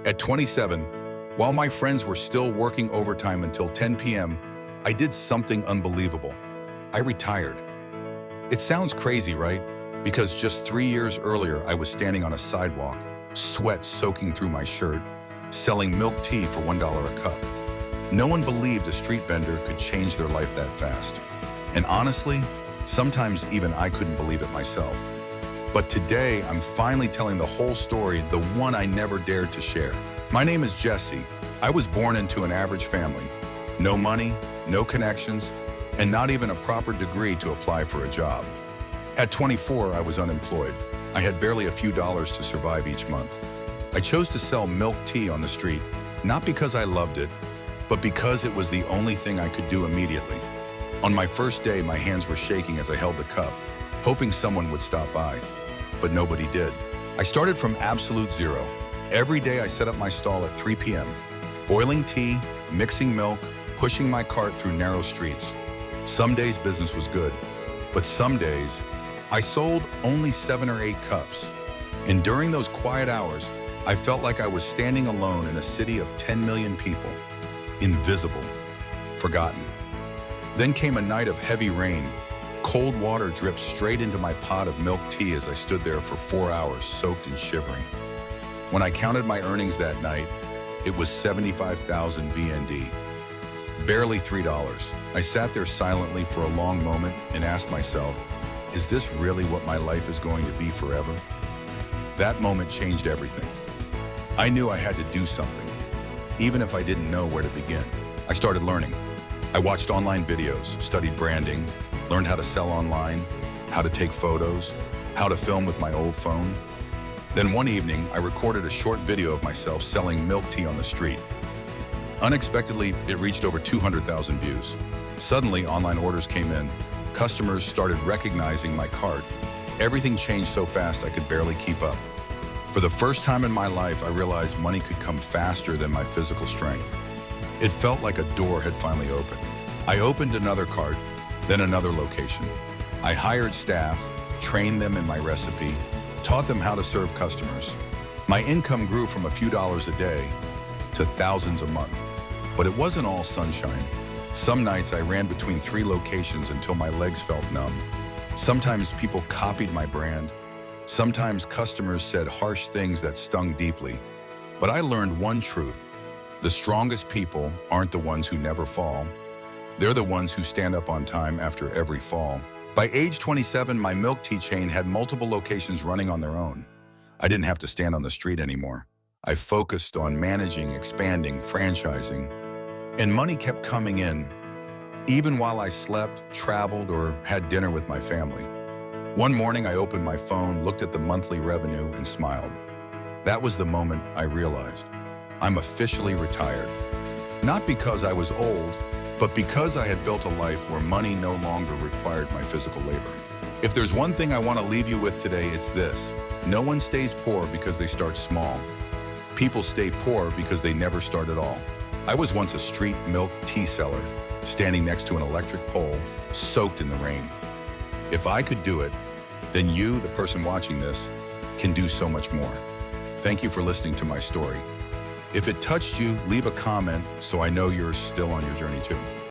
At 27, while my friends were still working overtime until 10 p.m., I did something unbelievable. I retired. It sounds crazy, right? Because just 3 years earlier, I was standing on a sidewalk, sweat soaking through my shirt, selling milk tea for $1 a cup. No one believed a street vendor could change their life that fast. And honestly, sometimes even I couldn't believe it myself. But today, I'm finally telling the whole story, the one I never dared to share. My name is Jesse. I was born into an average family. No money, no connections, and not even a proper degree to apply for a job. At 24, I was unemployed. I had barely a few dollars to survive each month. I chose to sell milk tea on the street, not because I loved it, but because it was the only thing I could do immediately. On my first day, my hands were shaking as I held the cup, hoping someone would stop by, but nobody did. I started from absolute zero. Every day I set up my stall at 3 p.m., boiling tea, mixing milk, pushing my cart through narrow streets. Some days business was good, but some days I sold only 7 or 8 cups. And during those quiet hours, I felt like I was standing alone in a city of 10 million people, invisible, forgotten. Then came a night of heavy rain. Cold water dripped straight into my pot of milk tea as I stood there for 4 hours, soaked and shivering. When I counted my earnings that night, it was 75,000 VND. Barely $3. I sat there silently for a long moment and asked myself, is this really what my life is going to be forever? That moment changed everything. I knew I had to do something, even if I didn't know where to begin. I started learning. I watched online videos, studied branding, learned how to sell online, how to take photos, how to film with my old phone. Then one evening, I recorded a short video of myself selling milk tea on the street. Unexpectedly, it reached over 200,000 views. Suddenly, online orders came in. Customers started recognizing my cart. Everything changed so fast I could barely keep up. For the first time in my life, I realized money could come faster than my physical strength. It felt like a door had finally opened. I opened another cart, then another location. I hired staff, trained them in my recipe, taught them how to serve customers. My income grew from a few dollars a day to thousands a month. But it wasn't all sunshine. Some nights I ran between 3 locations until my legs felt numb. Sometimes people copied my brand. Sometimes customers said harsh things that stung deeply. But I learned one truth. The strongest people aren't the ones who never fall. They're the ones who stand up on time after every fall. By age 27, my milk tea chain had multiple locations running on their own. I didn't have to stand on the street anymore. I focused on managing, expanding, franchising, and money kept coming in, even while I slept, traveled, or had dinner with my family. One morning, I opened my phone, looked at the monthly revenue, and smiled. That was the moment I realized I'm officially retired. Not because I was old, but because I had built a life where money no longer required my physical labor. If there's one thing I want to leave you with today, it's this. No one stays poor because they start small. People stay poor because they never start at all. I was once a street milk tea seller, standing next to an electric pole, soaked in the rain. If I could do it, then you, the person watching this, can do so much more. Thank you for listening to my story. If it touched you, leave a comment so I know you're still on your journey too.